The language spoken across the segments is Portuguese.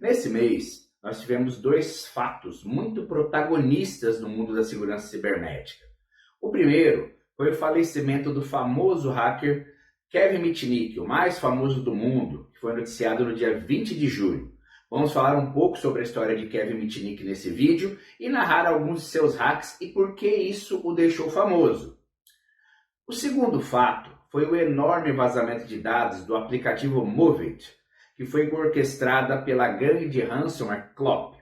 Nesse mês, nós tivemos dois fatos muito protagonistas no mundo da segurança cibernética. O primeiro foi o falecimento do famoso hacker Kevin Mitnick, o mais famoso do mundo, que foi noticiado no dia 20 de julho. Vamos falar um pouco sobre a história de Kevin Mitnick nesse vídeo e narrar alguns de seus hacks e por que isso o deixou famoso. O segundo fato foi o enorme vazamento de dados do aplicativo MOVEit, que foi orquestrada pela gangue de ransomware Clop.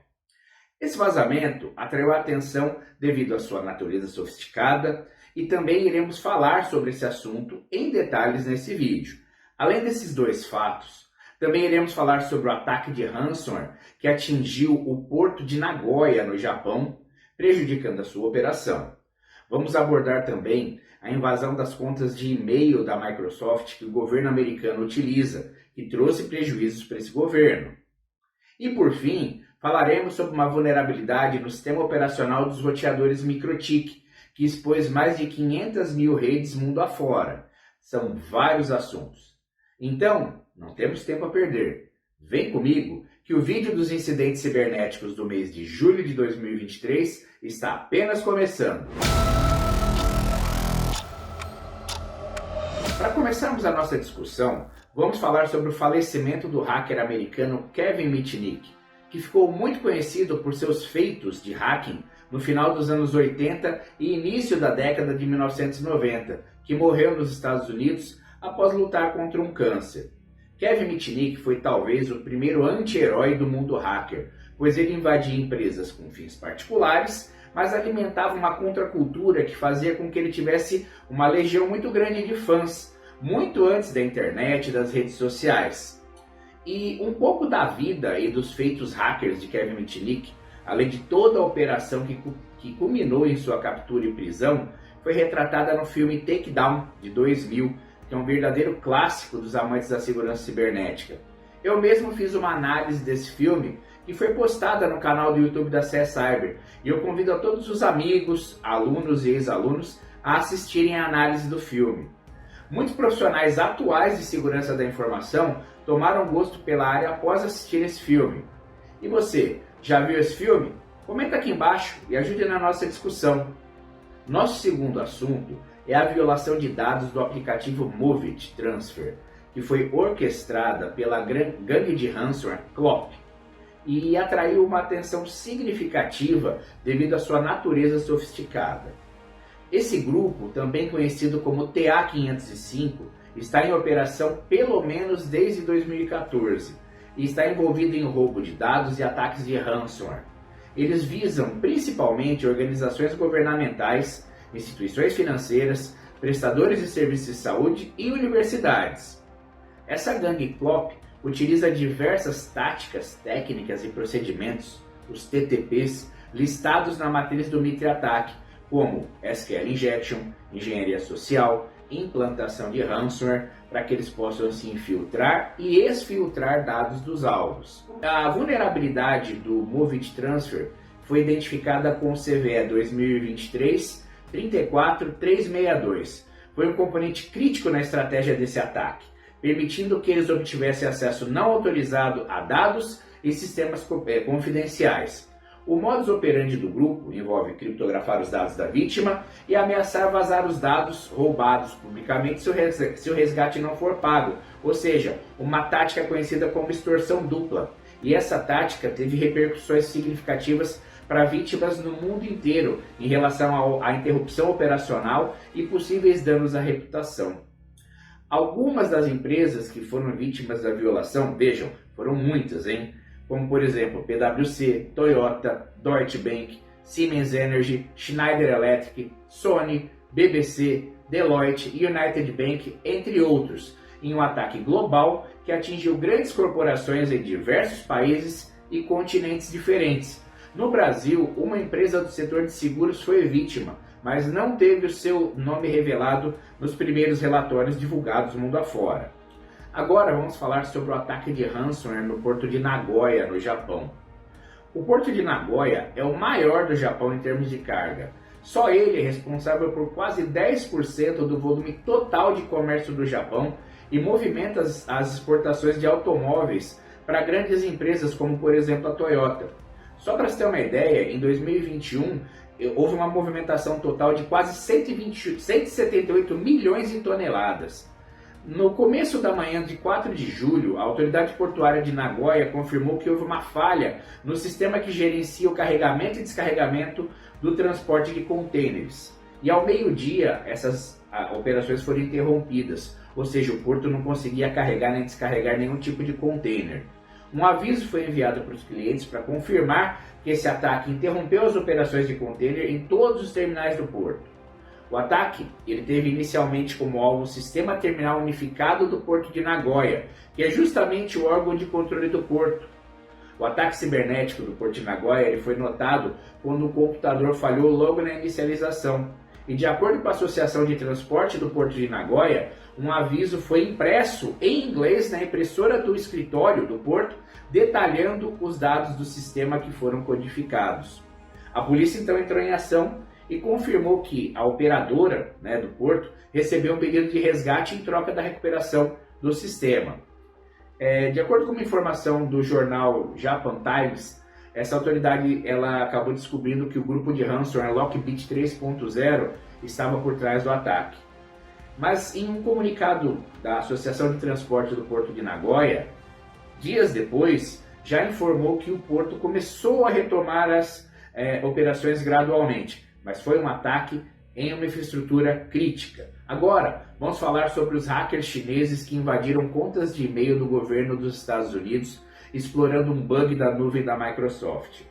Esse vazamento atraiu a atenção devido à sua natureza sofisticada e também iremos falar sobre esse assunto em detalhes nesse vídeo. Além desses dois fatos, também iremos falar sobre o ataque de ransomware que atingiu o porto de Nagoya, no Japão, prejudicando a sua operação. Vamos abordar também a invasão das contas de e-mail da Microsoft que o governo americano utiliza, que trouxe prejuízos para esse governo. E por fim, falaremos sobre uma vulnerabilidade no sistema operacional dos roteadores MikroTik, que expôs mais de 500 mil redes mundo afora. São vários assuntos. Então, não temos tempo a perder. Vem comigo que o vídeo dos incidentes cibernéticos do mês de julho de 2023 está apenas começando. Para começarmos a nossa discussão, vamos falar sobre o falecimento do hacker americano Kevin Mitnick, que ficou muito conhecido por seus feitos de hacking no final dos anos 80 e início da década de 1990, que morreu nos Estados Unidos após lutar contra um câncer. Kevin Mitnick foi talvez o primeiro anti-herói do mundo hacker, pois ele invadia empresas com fins particulares, mas alimentava uma contracultura que fazia com que ele tivesse uma legião muito grande de fãs, muito antes da internet e das redes sociais. E um pouco da vida e dos feitos hackers de Kevin Mitnick, além de toda a operação que culminou em sua captura e prisão, foi retratada no filme Takedown, de 2000, que é um verdadeiro clássico dos amantes da segurança cibernética. Eu mesmo fiz uma análise desse filme que foi postada no canal do YouTube da CE Cyber, e eu convido a todos os amigos, alunos e ex-alunos a assistirem a análise do filme. Muitos profissionais atuais de segurança da informação tomaram gosto pela área após assistir esse filme. E você, já viu esse filme? Comenta aqui embaixo e ajude na nossa discussão. Nosso segundo assunto é a violação de dados do aplicativo MOVEit Transfer, que foi orquestrada pela gangue de ransomware Clop e atraiu uma atenção significativa devido à sua natureza sofisticada. Esse grupo, também conhecido como TA505, está em operação pelo menos desde 2014 e está envolvido em roubo de dados e ataques de ransomware. Eles visam principalmente organizações governamentais, instituições financeiras, prestadores de serviços de saúde e universidades. Essa gangue Clop utiliza diversas táticas, técnicas e procedimentos, os TTPs, listados na matriz do Mitre Attack, como SQL Injection, engenharia social, implantação de ransomware, para que eles possam se infiltrar e exfiltrar dados dos alvos. A vulnerabilidade do MOVEit Transfer foi identificada com o CVE 2023-34362. Foi um componente crítico na estratégia desse ataque, permitindo que eles obtivessem acesso não autorizado a dados e sistemas confidenciais. O modus operandi do grupo envolve criptografar os dados da vítima e ameaçar vazar os dados roubados publicamente se o resgate não for pago, ou seja, uma tática conhecida como extorsão dupla. E essa tática teve repercussões significativas para vítimas no mundo inteiro em relação à interrupção operacional e possíveis danos à reputação. Algumas das empresas que foram vítimas da violação, vejam, foram muitas, como por exemplo PwC, Toyota, Deutsche Bank, Siemens Energy, Schneider Electric, Sony, BBC, Deloitte e United Bank, entre outros, em um ataque global que atingiu grandes corporações em diversos países e continentes diferentes. No Brasil, uma empresa do setor de seguros foi vítima, mas não teve o seu nome revelado nos primeiros relatórios divulgados mundo afora. Agora vamos falar sobre o ataque de ransomware no porto de Nagoya, no Japão. O porto de Nagoya é o maior do Japão em termos de carga. Só ele é responsável por quase 10% do volume total de comércio do Japão e movimenta as exportações de automóveis para grandes empresas como, por exemplo, a Toyota. Só para você ter uma ideia, em 2021 houve uma movimentação total de quase 178 milhões de toneladas. No começo da manhã de 4 de julho, a autoridade portuária de Nagoya confirmou que houve uma falha no sistema que gerencia o carregamento e descarregamento do transporte de contêineres. E ao meio-dia, essas operações foram interrompidas, ou seja, o porto não conseguia carregar nem descarregar nenhum tipo de contêiner. Um aviso foi enviado para os clientes para confirmar que esse ataque interrompeu as operações de contêiner em todos os terminais do porto. O ataque ele teve inicialmente como alvo o Sistema Terminal Unificado do Porto de Nagoya, que é justamente o órgão de controle do porto. O ataque cibernético do Porto de Nagoya ele foi notado quando o computador falhou logo na inicialização. E de acordo com a Associação de Transporte do Porto de Nagoya, um aviso foi impresso em inglês na impressora do escritório do porto, detalhando os dados do sistema que foram codificados. A polícia então entrou em ação e confirmou que a operadora do porto recebeu um pedido de resgate em troca da recuperação do sistema. De acordo com uma informação do jornal Japan Times, essa autoridade ela acabou descobrindo que o grupo de ransomware Lockbit 3.0 estava por trás do ataque. Mas em um comunicado da Associação de Transporte do Porto de Nagoya, dias depois, já informou que o porto começou a retomar as operações gradualmente, mas foi um ataque em uma infraestrutura crítica. Agora, vamos falar sobre os hackers chineses que invadiram contas de e-mail do governo dos Estados Unidos, explorando um bug da nuvem da Microsoft.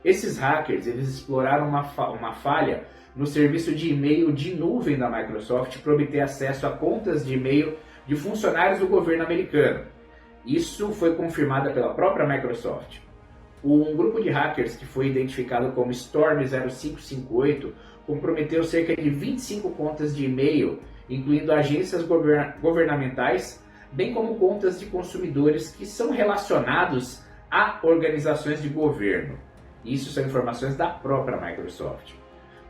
Esses hackers eles exploraram uma falha no serviço de e-mail de nuvem da Microsoft para obter acesso a contas de e-mail de funcionários do governo americano. Isso foi confirmado pela própria Microsoft. Um grupo de hackers que foi identificado como Storm 0558 comprometeu cerca de 25 contas de e-mail, incluindo agências governamentais, bem como contas de consumidores que são relacionados a organizações de governo. Isso são informações da própria Microsoft.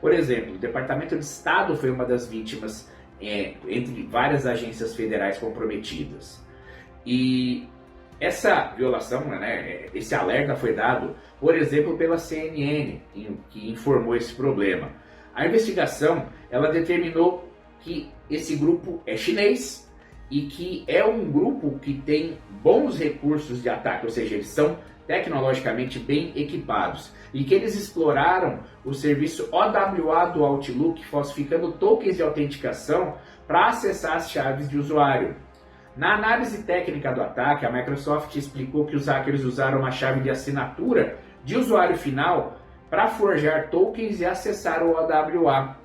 Por exemplo, o Departamento de Estado foi uma das vítimas entre várias agências federais comprometidas. E essa violação, esse alerta foi dado, por exemplo, pela CNN, que informou esse problema. A investigação ela determinou que esse grupo é chinês e que é um grupo que tem bons recursos de ataque, ou seja, eles são tecnologicamente bem equipados e que eles exploraram o serviço OWA do Outlook, falsificando tokens de autenticação para acessar as chaves de usuário. Na análise técnica do ataque, a Microsoft explicou que os hackers usaram uma chave de assinatura de usuário final para forjar tokens e acessar o OWA.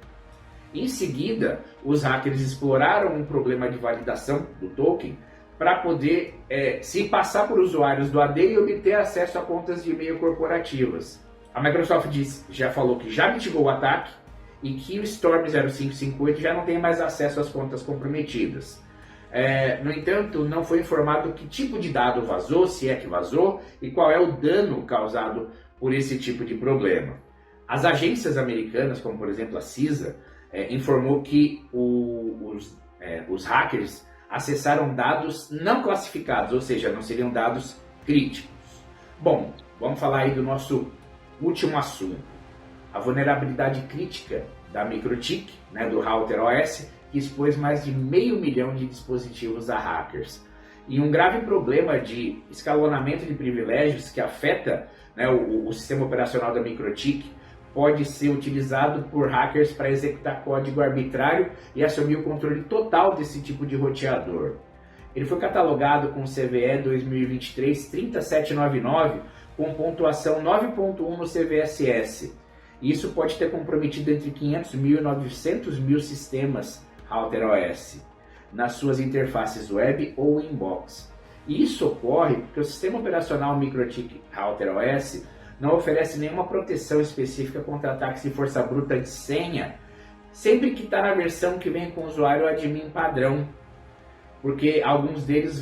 Em seguida, os hackers exploraram um problema de validação do token para poder se passar por usuários do AD e obter acesso a contas de e-mail corporativas. A Microsoft já falou que já mitigou o ataque e que o Storm 0558 já não tem mais acesso às contas comprometidas. No entanto, não foi informado que tipo de dado vazou, se é que vazou, e qual é o dano causado por esse tipo de problema. As agências americanas, como por exemplo a CISA, informou que os hackers acessaram dados não classificados, ou seja, não seriam dados críticos. Bom, vamos falar aí do nosso último assunto. A vulnerabilidade crítica da MikroTik, do Router OS, que expôs mais de 500 mil de dispositivos a hackers. E um grave problema de escalonamento de privilégios que afeta o sistema operacional da MikroTik pode ser utilizado por hackers para executar código arbitrário e assumir o controle total desse tipo de roteador. Ele foi catalogado com CVE 2023-3799 com pontuação 9.1 no CVSS. Isso pode ter comprometido entre 500 mil e 900 mil sistemas Router OS nas suas interfaces web ou inbox. E isso ocorre porque o sistema operacional MikroTik Router OS não oferece nenhuma proteção específica contra ataques de força bruta de senha, sempre que está na versão que vem com o usuário admin padrão, porque alguns deles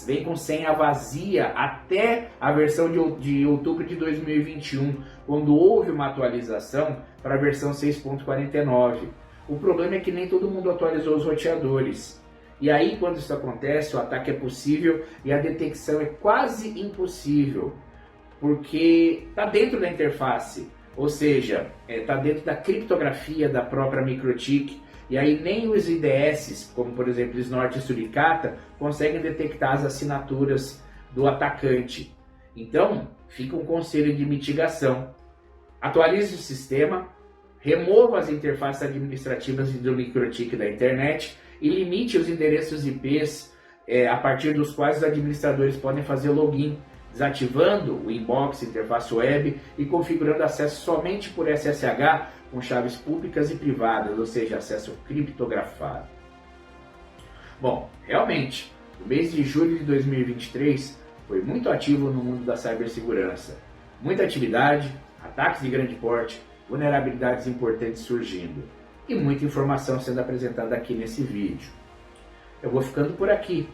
vêm com senha vazia até a versão de outubro de 2021, quando houve uma atualização para a versão 6.49. O problema é que nem todo mundo atualizou os roteadores. E aí, quando isso acontece, o ataque é possível e a detecção é quase impossível, porque está dentro da interface, ou seja, está dentro da criptografia da própria microtik, e aí nem os IDS, como por exemplo Snort e Suricata, conseguem detectar as assinaturas do atacante. Então, fica um conselho de mitigação. Atualize o sistema, remova as interfaces administrativas do microtik da internet e limite os endereços IPs a partir dos quais os administradores podem fazer login, desativando o inbox, interface web e configurando acesso somente por SSH com chaves públicas e privadas, ou seja, acesso criptografado. Bom, realmente, o mês de julho de 2023 foi muito ativo no mundo da cibersegurança. Muita atividade, ataques de grande porte, vulnerabilidades importantes surgindo e muita informação sendo apresentada aqui nesse vídeo. Eu vou ficando por aqui.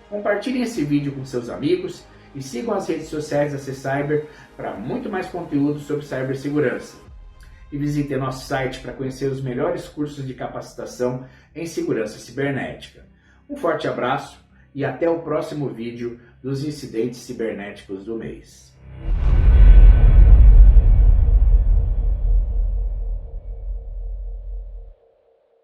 Compartilhem esse vídeo com seus amigos e sigam as redes sociais da C-Cyber para muito mais conteúdo sobre cibersegurança. E visitem nosso site para conhecer os melhores cursos de capacitação em segurança cibernética. Um forte abraço e até o próximo vídeo dos incidentes cibernéticos do mês.